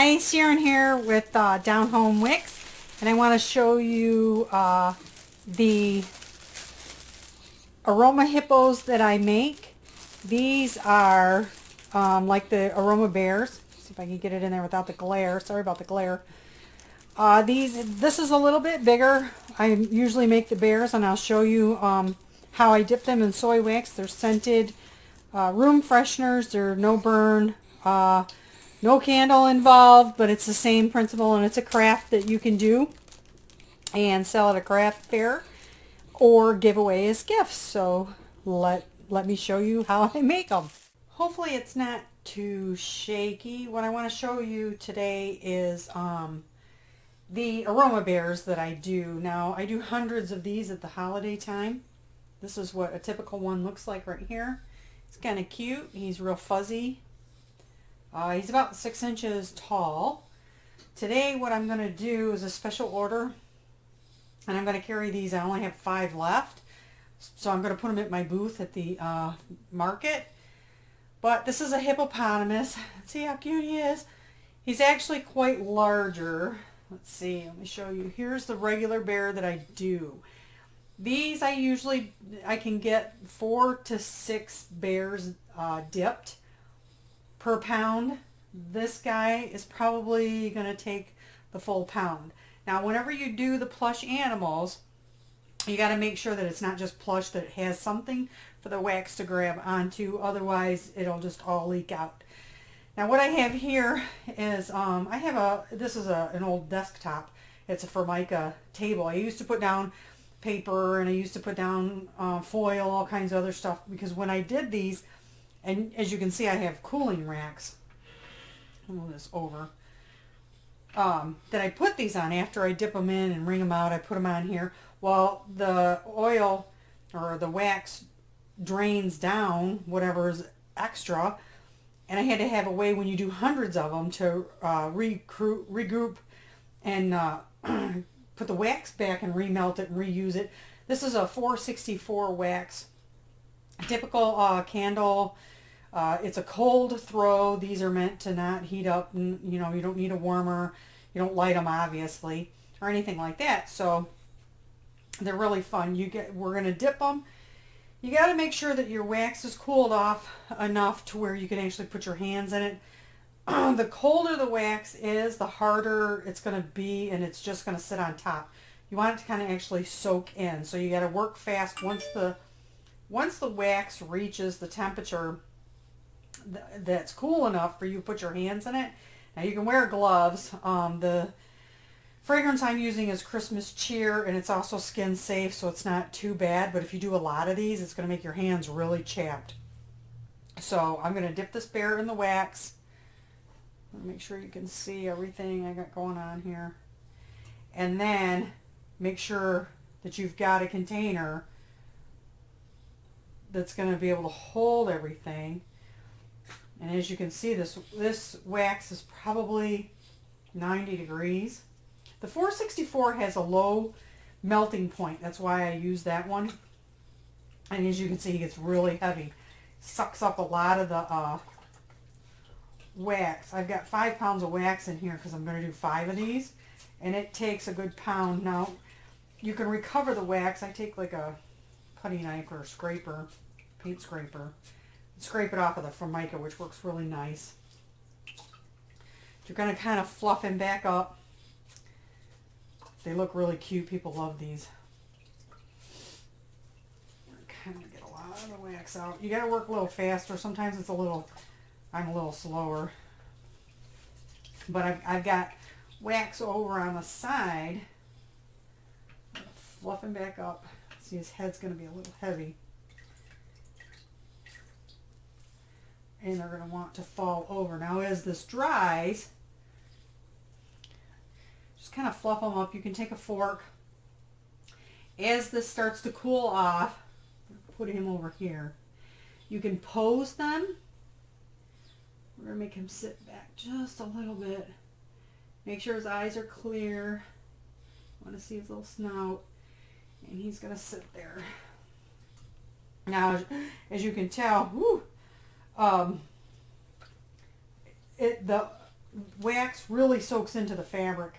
Hi, Sharon here with Down Home Wicks, and I want to show you the aroma hippos that I make. These are like the aroma bears. See if I can get it in there without the glare. Sorry about the glare. This is a little bit bigger. I usually make the bears, and I'll show you how I dip them in soy wax. They're scented room fresheners. They're no burn. No candle involved, but it's the same principle, and it's a craft that you can do and sell at a craft fair or give away as gifts. So let me show you how I make them. Hopefully it's not too shaky. What I want to show you today is the aroma bears that I do. Now, I do hundreds of these at the holiday time. This is what a typical one looks like right here. It's kind of cute. He's real fuzzy. He's about 6 inches tall. Today what I'm going to do is a special order, and I'm going to carry these. I only have 5 left, so I'm going to put them at my booth at the market. But this is a hippopotamus. Let's see how cute he is. He's actually quite larger. Let's see, let me show you. Here's the regular bear that I do. These I can get 4 to 6 bears dipped per pound. This guy is probably going to take the full pound. Now, whenever you do the plush animals, you got to make sure that it's not just plush, that it has something for the wax to grab onto. Otherwise, it'll just all leak out. Now, what I have here is this is an old desktop. It's a Formica table. I used to put down paper, and I used to put down foil, all kinds of other stuff, because when I did these, and as you can see, I have cooling racks. I'll move this over. That I put these on after I dip them in and wring them out. I put them on here. Well, the oil or the wax drains down whatever's extra, and I had to have a way when you do hundreds of them to regroup and put the wax back and remelt it and reuse it. This is a 464 wax. Typical candle. It's a cold throw. These are meant to not heat up, and you don't need a warmer. You don't light them, obviously, or anything like that. So they're really fun. We're going to dip them. You got to make sure that your wax is cooled off enough to where you can actually put your hands in it. The colder the wax is, the harder it's going to be, and it's just going to sit on top. You want it to kind of actually soak in. So you got to work fast. Once the wax reaches the temperature that's cool enough for you to put your hands in it. Now you can wear gloves. The fragrance I'm using is Christmas Cheer, and it's also skin safe, so it's not too bad. But if you do a lot of these, it's going to make your hands really chapped. So I'm going to dip this bear in the wax. Make sure you can see everything I got going on here. And then make sure that you've got a container that's going to be able to hold everything. And as you can see, this wax is probably 90 degrees. The 464 has a low melting point. That's why I use that one. And as you can see, it gets really heavy. Sucks up a lot of the wax. I've got 5 pounds of wax in here because I'm going to do 5 of these. And it takes a good pound. Now, you can recover the wax. I take like a putty knife or a scraper, paint scraper. Scrape it off of the Formica, which works really nice. You're going to kind of fluff him back up. They look really cute. People love these. Kind of get a lot of the wax out. You got to work a little faster. Sometimes I'm a little slower. But I've got wax over on the side. Fluff him back up. See, his head's going to be a little heavy. And they're going to want to fall over. Now, as this dries, just kind of fluff them up. You can take a fork. As this starts to cool off, put him over here. You can pose them. We're going to make him sit back just a little bit. Make sure his eyes are clear. Want to see his little snout. And he's going to sit there. Now, as you can tell, whew, the wax really soaks into the fabric.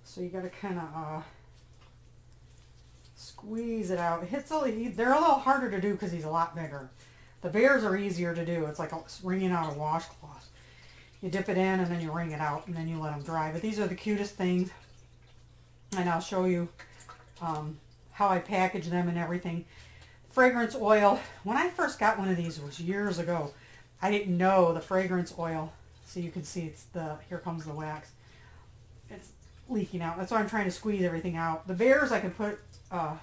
So you got to kind of squeeze it out. They're a little harder to do because he's a lot bigger. The bears are easier to do. It's like wringing out a washcloth. You dip it in and then you wring it out and then you let them dry. But these are the cutest things. And I'll show you how I package them and everything. Fragrance oil. When I first got one of these, it was years ago. I didn't know the fragrance oil. So you can see here comes the wax. It's leaking out. That's why I'm trying to squeeze everything out. The bears I can put, I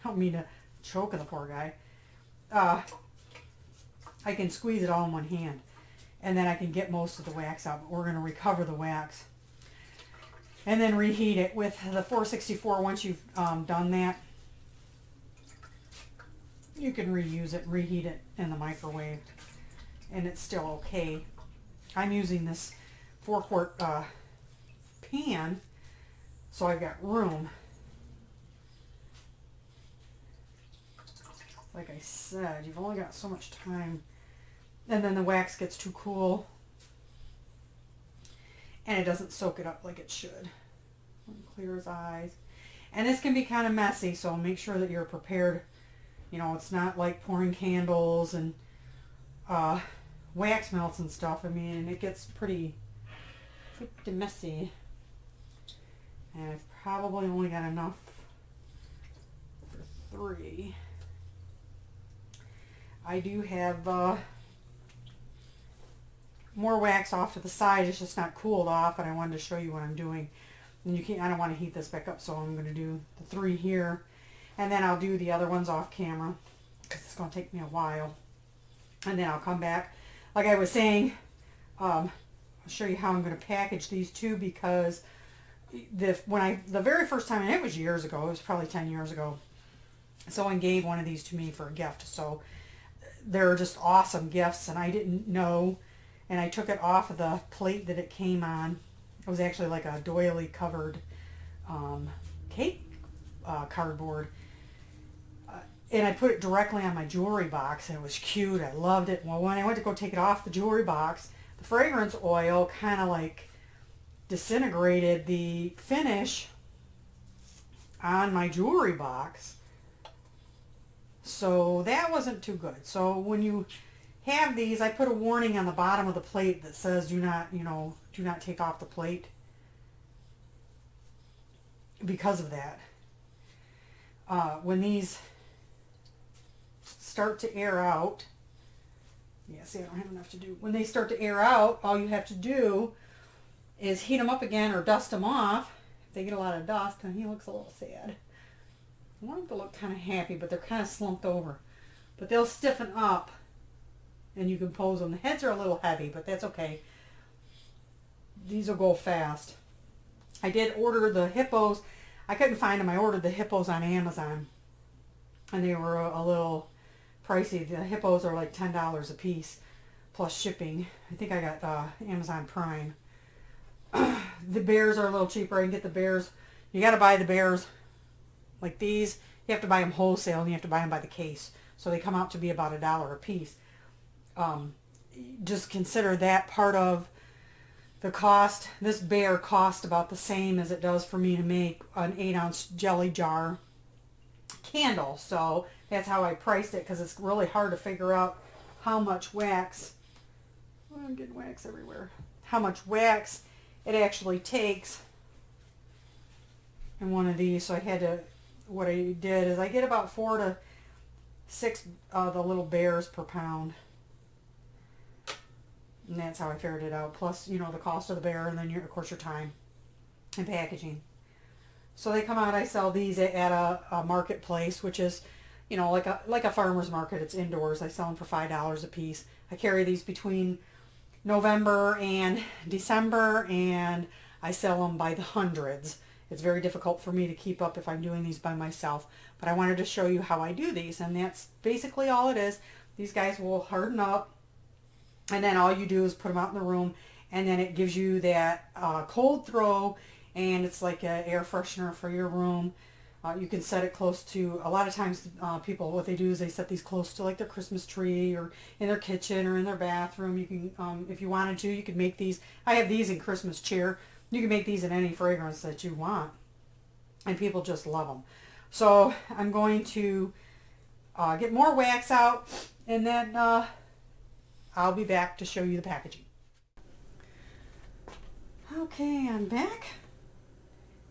don't mean to choke the poor guy. I can squeeze it all in one hand. And then I can get most of the wax out. But we're going to recover the wax. And then reheat it with the 464. Once you've done that, you can reuse it, reheat it in the microwave. And it's still okay. I'm using this 4-quart pan, so I've got room. Like I said, you've only got so much time. And then the wax gets too cool. And it doesn't soak it up like it should. Clear his eyes. And this can be kind of messy, so make sure that you're prepared. You know, it's not like pouring candles and wax melts and stuff. I mean, it gets pretty messy. And I've probably only got enough for 3. I do have more wax off to the side. It's just not cooled off, and I wanted to show you what I'm doing. And I don't want to heat this back up, so I'm going to do the 3 here, and then I'll do the other ones off camera because it's going to take me a while. And then I'll come back. Like I was saying, I'll show you how I'm going to package these 2, because the very first time, and it was years ago, it was probably 10 years ago, someone gave one of these to me for a gift. So they're just awesome gifts, and I didn't know. And I took it off of the plate that it came on. It was actually like a doily covered cake cardboard. And I put it directly on my jewelry box, and it was cute. I loved it. Well, when I went to go take it off the jewelry box, the fragrance oil kind of like disintegrated the finish on my jewelry box. So that wasn't too good. So when you have these, I put a warning on the bottom of the plate that says do not take off the plate because of that. When these start to air out, see, I don't have enough to do. When they start to air out, all you have to do is heat them up again or dust them off. If they get a lot of dust, and he looks a little sad. I want them to look kind of happy, but they're kind of slumped over. But they'll stiffen up, and you can pose them. The heads are a little heavy, but that's okay. These will go fast. I did order the hippos. I couldn't find them. I ordered the hippos on Amazon, and they were a little pricey. The hippos are like $10 a piece, plus shipping. I think I got Amazon Prime. The bears are a little cheaper. I can get the bears. You got to buy the bears like these. You have to buy them wholesale, and you have to buy them by the case. So they come out to be about $1 a piece. Just consider that part of the cost. This bear cost about the same as it does for me to make an 8-ounce jelly jar candle. So that's how I priced it, because it's really hard to figure out how much wax. Oh, I'm getting wax everywhere. How much wax it actually takes in one of these. So what I did is I get about 4 to 6 of the little bears per pound. And that's how I figured it out. Plus, the cost of the bear, and then of course your time and packaging. So they come out. I sell these at a marketplace, which is, like a farmer's market. It's indoors. I sell them for $5 a piece. I carry these between November and December, and I sell them by the hundreds. It's very difficult for me to keep up if I'm doing these by myself. But I wanted to show you how I do these, and that's basically all it is. These guys will harden up. And then all you do is put them out in the room, and then it gives you that cold throw, and it's like an air freshener for your room. You can set it close to, a lot of times people, what they do is they set these close to like their Christmas tree or in their kitchen or in their bathroom. You can, if you wanted to, you could make these. I have these in Christmas cheer. You can make these in any fragrance that you want. And people just love them. So I'm going to get more wax out, and then I'll be back to show you the packaging. Okay, I'm back.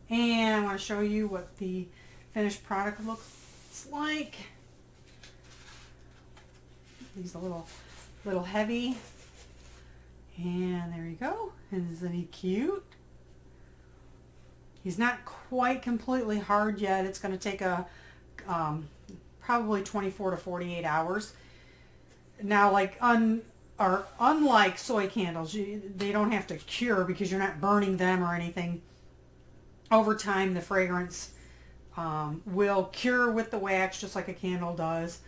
And I want to show you what the finished product looks like. These are a little heavy. And there you go. Isn't he cute? He's not quite completely hard yet. It's going to take probably 24 to 48 hours. Now, like unlike soy candles, they don't have to cure because you're not burning them or anything. Over time, the fragrance will cure with the wax just like a candle does,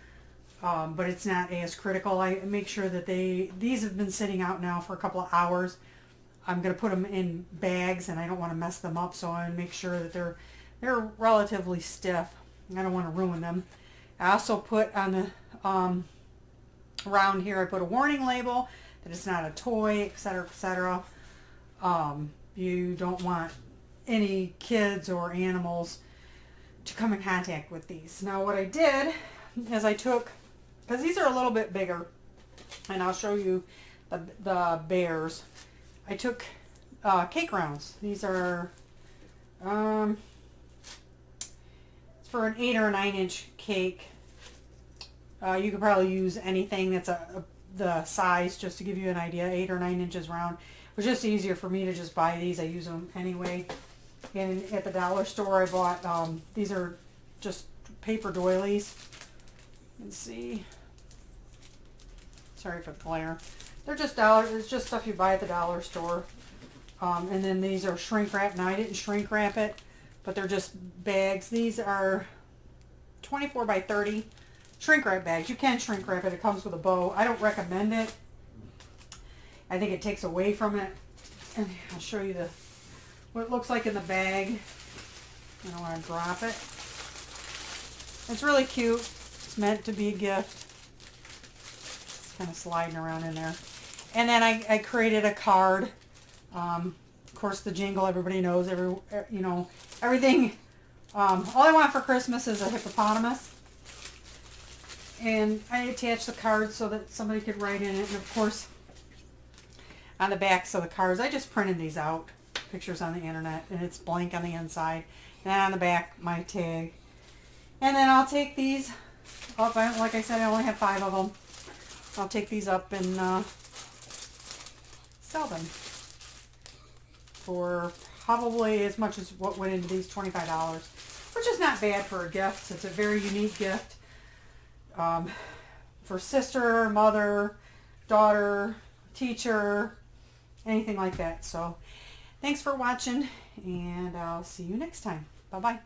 but it's not as critical. I make sure that these have been sitting out now for a couple of hours. I'm going to put them in bags, and I don't want to mess them up, so I make sure that they're relatively stiff. I don't want to ruin them. I also put on the around here, I put a warning label that it's not a toy, etc., etc. You don't want any kids or animals to come in contact with these. Now what I did is I took, because these are a little bit bigger, and I'll show you the bears. I took cake rounds. These are it's for an 8 or a 9 inch cake. You could probably use anything that's the size, just to give you an idea. 8 or 9 inches round. It was just easier for me to just buy these. I use them anyway. And at the dollar store I bought, these are just paper doilies. Let's see. Sorry for the glare. They're just it's just stuff you buy at the dollar store. And then these are shrink wrap. Now I didn't shrink wrap it, but they're just bags. These are 24 by 30 shrink wrap bags. You can shrink wrap it. It comes with a bow. I don't recommend it. I think it takes away from it. And I'll show you what it looks like in the bag. I don't want to drop it. It's really cute. It's meant to be a gift. It's kind of sliding around in there. And then I created a card. Of course, the jingle everybody knows. Everything. All I want for Christmas is a hippopotamus. And I attached the card so that somebody could write in it. And of course, on the backs of the cards, I just printed these out. Pictures on the internet, and it's blank on the inside. And on the back, my tag. And then I'll take these up. Like I said, I only have 5 of them. I'll take these up and sell them for probably as much as what went into these, $25, which is not bad for a gift. It's a very unique gift for sister, mother, daughter, teacher, anything like that. So thanks for watching, and I'll see you next time. Bye-bye.